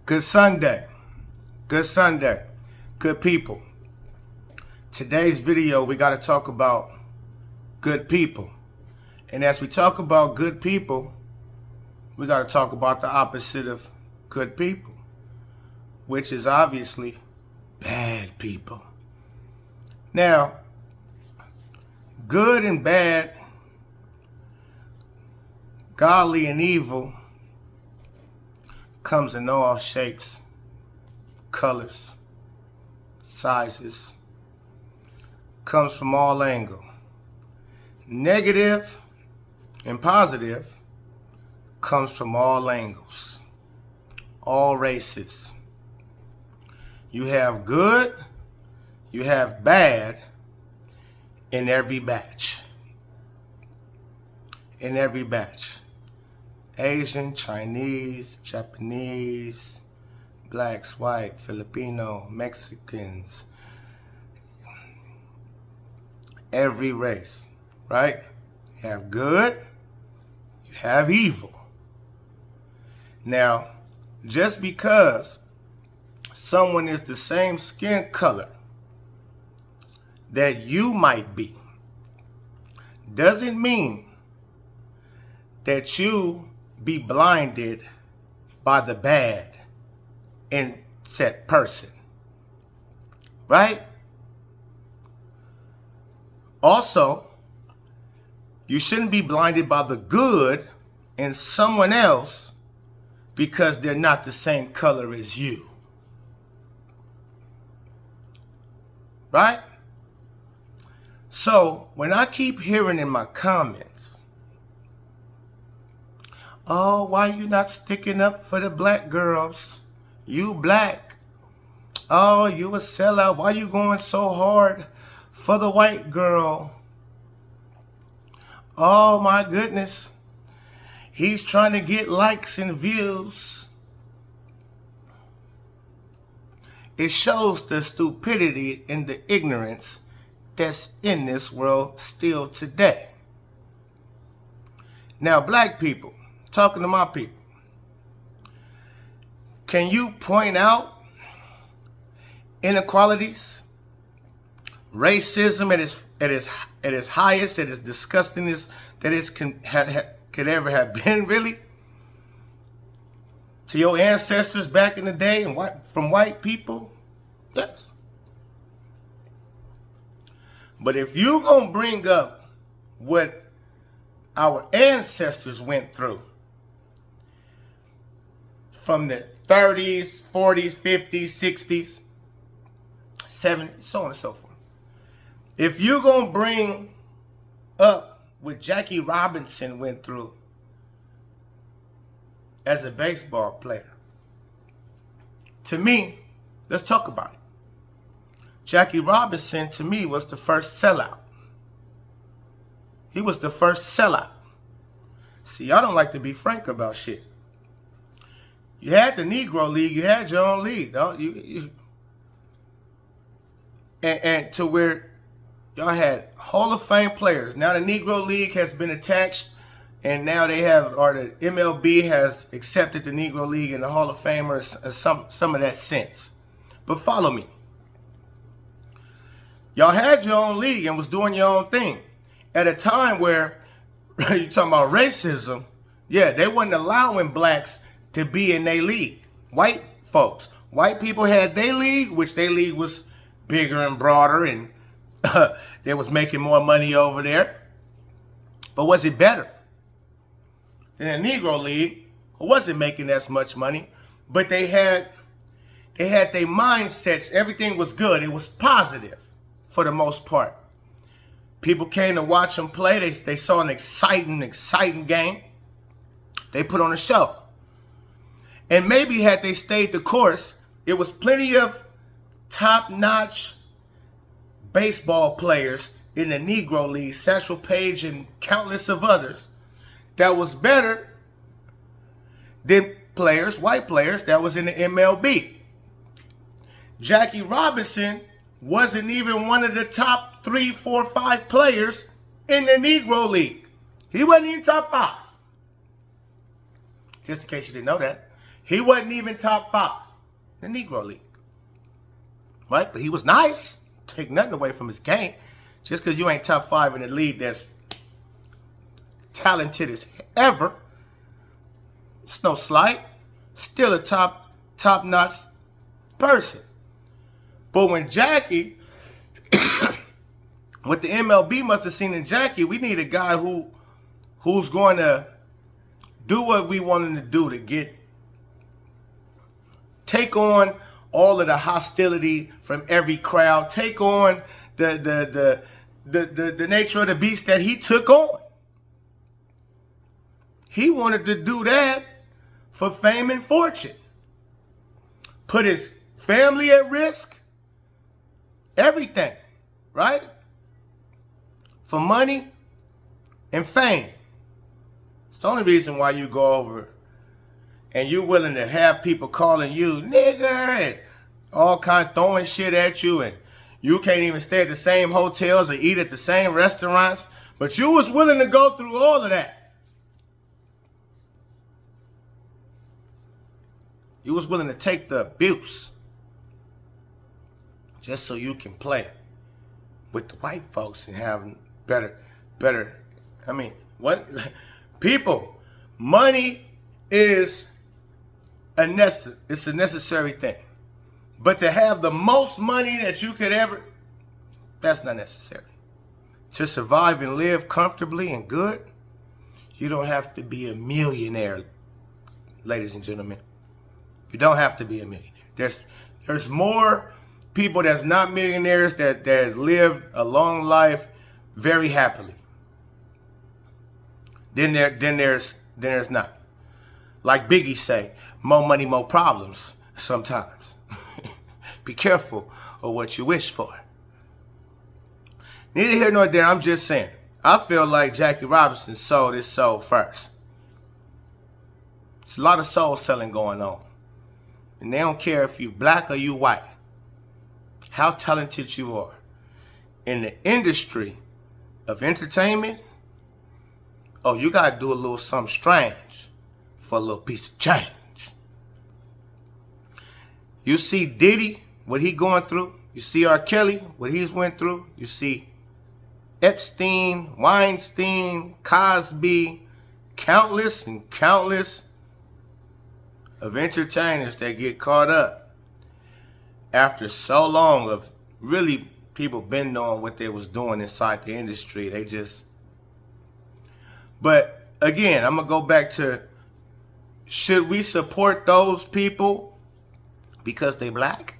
Good Sunday. Good Sunday. Good people. Today's video, we got to talk about good people. And as we talk about good people, we got to talk about the opposite of good people, which is obviously bad people. Now, good and bad, godly and evil comes in all shapes, colors, sizes, comes from all angles. Negative and positive comes from all angles, all races. You have good, you have bad in every batch. In every batch. Asian, Chinese, Japanese, blacks, white, Filipino, Mexicans, every race, right? You have good, you have evil. Now, just because someone is the same skin color that you might be, doesn't mean that you be blinded by the bad in said person, right? Also, you shouldn't be blinded by the good in someone else because they're not the same color as you, right? So when I keep hearing in my comments, oh, why you not sticking up for the black girls? You black. Oh, you a sellout. Why you going so hard for the white girl? Oh my goodness. He's trying to get likes and views. It shows the stupidity and the ignorance that's in this world still today. Now, black people, talking to my people, can you point out inequalities, racism at its highest, at its disgustingness that it could ever have been, really? To your ancestors back in the day and from white people? Yes. But if you gonna bring up what our ancestors went through from the 30s, 40s, 50s, 60s, 70s, so on and so forth. If you're going to bring up what Jackie Robinson went through as a baseball player, to me, let's talk about it. Jackie Robinson, to me, was the first sellout. He was the first sellout. See, I don't like to be frank about shit. You had the Negro League, you had your own league, don't you? And to where y'all had Hall of Fame players. Now the Negro League has been attached, and now they have, or the MLB has accepted the Negro League and the Hall of Fame, or some of that sense. But follow me. Y'all had your own league and was doing your own thing at a time where you're talking about racism. Yeah, they wasn't allowing blacks to be in their league. White folks. White people had their league, which their league was bigger and broader, and they was making more money over there. But was it better than the Negro League, who wasn't making as much money? But they had their mindsets. Everything was good. It was positive for the most part. People came to watch them play. They saw an exciting game. They put on a show. And maybe had they stayed the course, it was plenty of top-notch baseball players in the Negro League, Satchel Paige and countless of others, that was better than white players that was in the MLB. Jackie Robinson wasn't even one of the top 3, 4, 5 players in the Negro League. He wasn't even top 5. Just in case you didn't know that. He wasn't even top 5 in the Negro League. Right? But he was nice. Take nothing away from his game. Just because you ain't top 5 in the league that's talented as ever, it's no slight. Still a top-notch person. But when Jackie, what the MLB must have seen in Jackie, we need a guy who's going to do what we want him to do to take on all of the hostility from every crowd, take on the nature of the beast that he took on. He wanted to do that for fame and fortune. Put his family at risk. Everything, right? For money and fame. It's the only reason why you go over and you're willing to have people calling you nigger and all kind of throwing shit at you, and you can't even stay at the same hotels or eat at the same restaurants, but you was willing to go through all of that. You was willing to take the abuse just so you can play with the white folks and have better, I mean, what? People, money is it's a necessary thing. But to have the most money that you could ever, that's not necessary. To survive and live comfortably and good, you don't have to be a millionaire, ladies and gentlemen. You don't have to be a millionaire. There's more people that's not millionaires that lived a long life very happily. Then there's not. Like Biggie say, more money, more problems sometimes. Be careful of what you wish for. Neither here nor there, I'm just saying. I feel like Jackie Robinson sold his soul first. There's a lot of soul selling going on. And they don't care if you black or you white. How talented you are. In the industry of entertainment, oh, you got to do a little something strange for a little piece of change. You see Diddy, what he going through. You see R. Kelly, what he's went through. You see Epstein, Weinstein, Cosby, countless and countless of entertainers that get caught up after so long of really people been knowing what they was doing inside the industry. But again, I'm going to go back to, should we support those people because they black?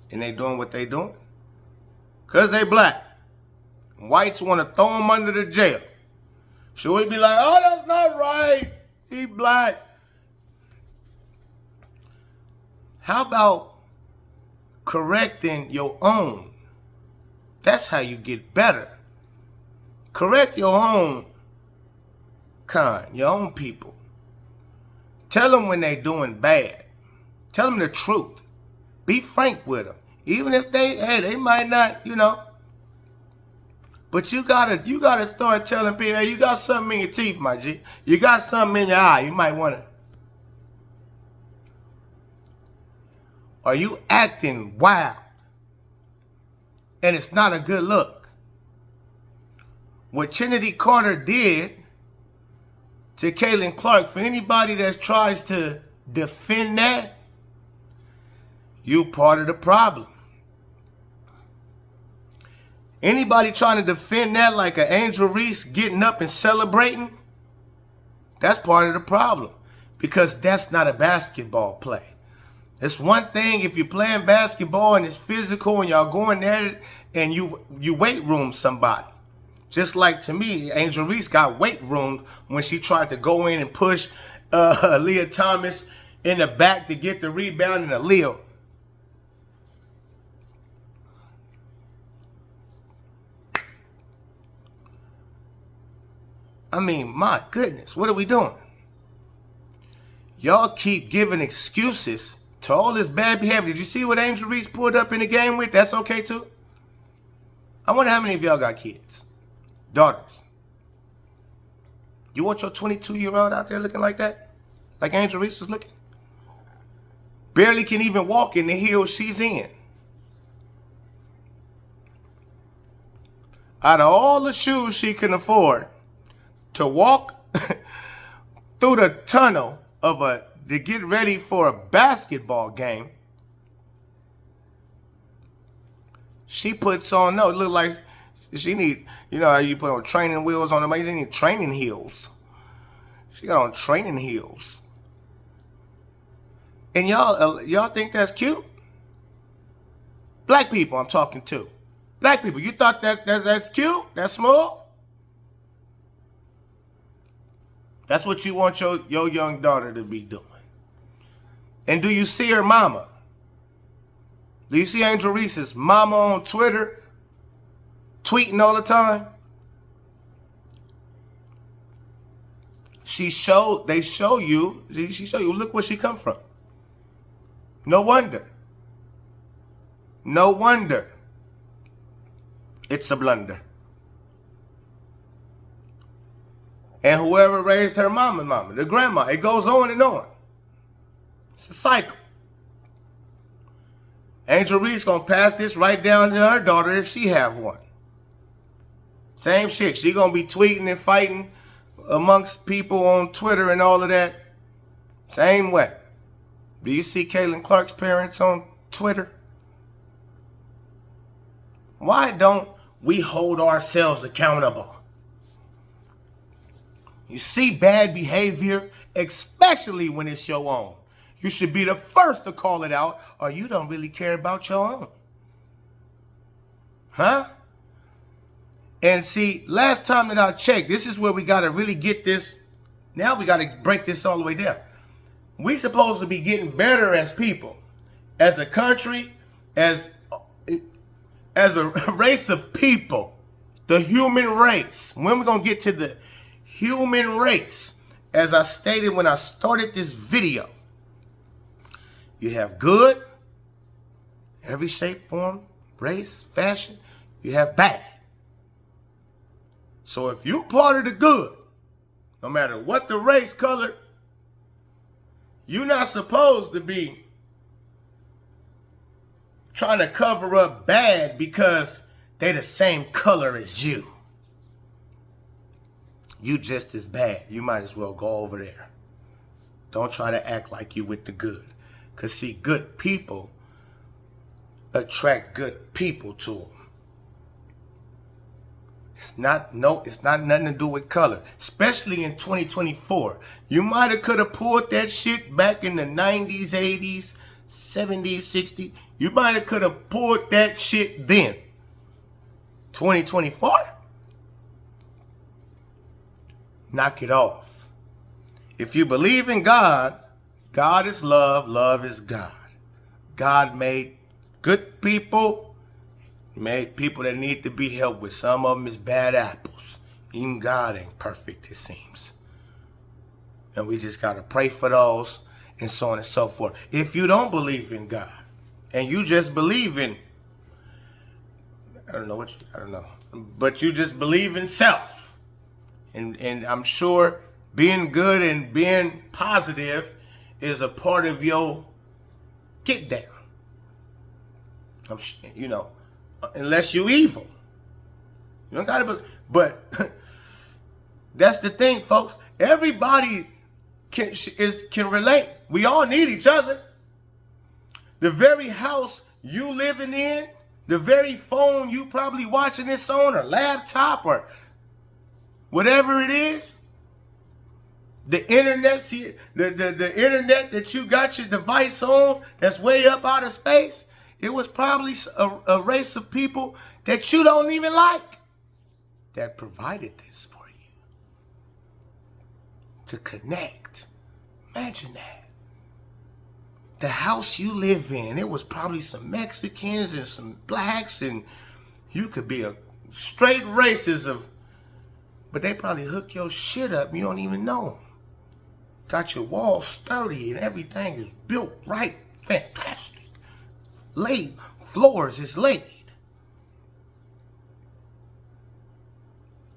And they doing what they doing? Because they black. Whites want to throw them under the jail. Should we be like, oh, that's not right, he black? How about correcting your own? That's how you get better. Correct your own kind, your own people. Tell them when they're doing bad. Tell them the truth. Be frank with them. Even if they might not, But you gotta start telling people, hey, you got something in your teeth, my G. You got something in your eye. You might want to. Are you acting wild? And it's not a good look. What Trinity Carter did to Caitlin Clark, for anybody that tries to defend that, you part of the problem. Anybody trying to defend that like an Angel Reese getting up and celebrating, that's part of the problem. Because that's not a basketball play. It's one thing if you're playing basketball and it's physical and y'all going at it and you weight room somebody. Just like, to me, Angel Reese got weight roomed when she tried to go in and push Leah Thomas in the back to get the rebound and a Leo. I mean, my goodness, what are we doing? Y'all keep giving excuses to all this bad behavior. Did you see what Angel Reese pulled up in the game with? That's okay too? I wonder how many of y'all got kids, daughters. You want your 22-year-old out there looking like that? like Angel Reese was looking. Barely can even walk in the heels she's in. Out of all the shoes she can afford to walk through the tunnel to get ready for a basketball game, she puts on, no, it look like she need, you know how you put on training wheels on them, they need training heels. She got on training heels. And y'all think that's cute? Black people I'm talking to. Black people, you thought that's cute? That's smooth? That's what you want your young daughter to be doing. And do you see her mama? Do you see Angel Reese's mama on Twitter tweeting all the time? They show you, look where she come from. No wonder. No wonder. It's a blunder. And whoever raised her mama, the grandma, it goes on and on. It's a cycle. Angel Reese gonna pass this right down to her daughter if she have one. Same shit. She gonna be tweeting and fighting amongst people on Twitter and all of that. Same way. Do you see Caitlin Clark's parents on Twitter? Why don't we hold ourselves accountable? You see bad behavior, especially when it's your own. You should be the first to call it out, or you don't really care about your own. Huh? And see, last time that I checked, this is where we got to really get this. Now we got to break this all the way down. We supposed to be getting better as people, as a country, as a race of people, the human race. When we going to get to the human race, as I stated when I started this video, you have good, every shape, form, race, fashion. You have bad. So if you part of the good, no matter what the race, color, you're not supposed to be trying to cover up bad because they the same color as you. You just as bad. You might as well go over there. Don't try to act like you with the good. Because see, good people attract good people to them. It's not nothing to do with color. Especially in 2024. You might have could have pulled that shit back in the 90s, 80s, 70s, 60s. You might have could have pulled that shit then. 2024? Knock it off. If you believe in God, God is love, love is God. God made good people, made people that need to be helped with. Some of them is bad apples. Even God ain't perfect, it seems. And we just got to pray for those and so on and so forth. If you don't believe in God and you just believe in, but you just believe in self. And I'm sure being good and being positive is a part of your get down. Unless you evil. You don't gotta but that's the thing, folks. Everybody can relate. We all need each other. The very house you living in, the very phone you probably watching this on, or laptop, or whatever it is, the internet, the internet that you got your device on that's way up out of space, it was probably a race of people that you don't even like that provided this for you to connect. Imagine that. The house you live in, it was probably some Mexicans and some blacks, and you could be a straight races of, but they probably hooked your shit up and you don't even know them. Got your walls sturdy and everything is built right. Fantastic. Floors is laid.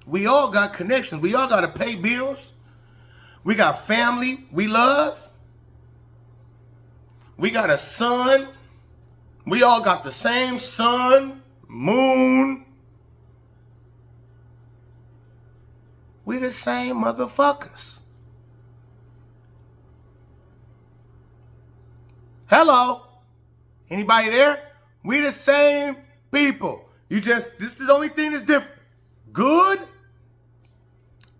We all got connections. We all got to pay bills. We got family we love. We got a sun. We all got the same sun, moon. We the same motherfuckers. Hello? Anybody there? We the same people. This is the only thing that's different. Good,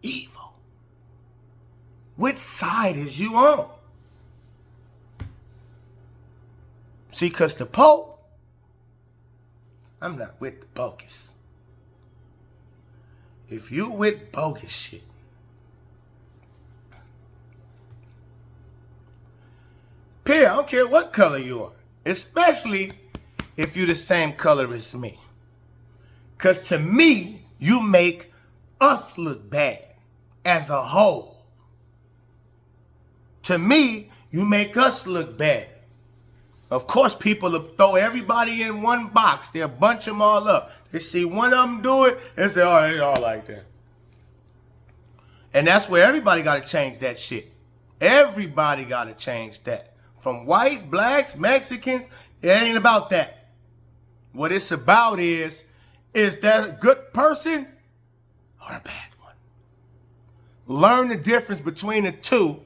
evil. Which side is you on? See, because the Pope, I'm not with the bogus. If you with bogus shit, period, I don't care what color you are. Especially if you're the same color as me. Because to me, you make us look bad as a whole. To me, you make us look bad. Of course, people will throw everybody in one box. They'll bunch them all up. They see one of them do it and say, oh, they all like that. And that's where everybody got to change that shit. Everybody got to change that. From whites, blacks, Mexicans, it ain't about that. What it's about is that a good person or a bad one? Learn the difference between the two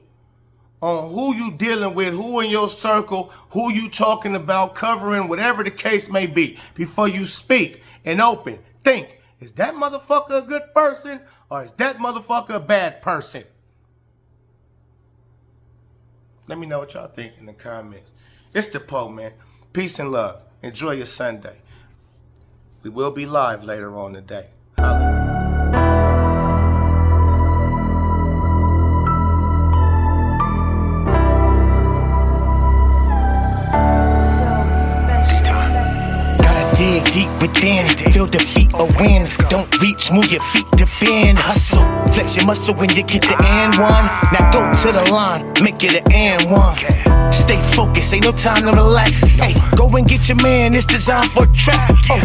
on who you dealing with, who in your circle, who you talking about, covering, whatever the case may be. Before you speak and open, think, is that motherfucker a good person or is that motherfucker a bad person? Let me know what y'all think in the comments. It's the Pope, man. Peace and love. Enjoy your Sunday. We will be live later on today. Holla. Dig deep within, feel defeat or win. Don't reach, move your feet, defend. Hustle, flex your muscle when you get the and one. Now go to the line, make it an and one. Stay focused, ain't no time to relax. Hey, go and get your man, it's designed for a track. Oh.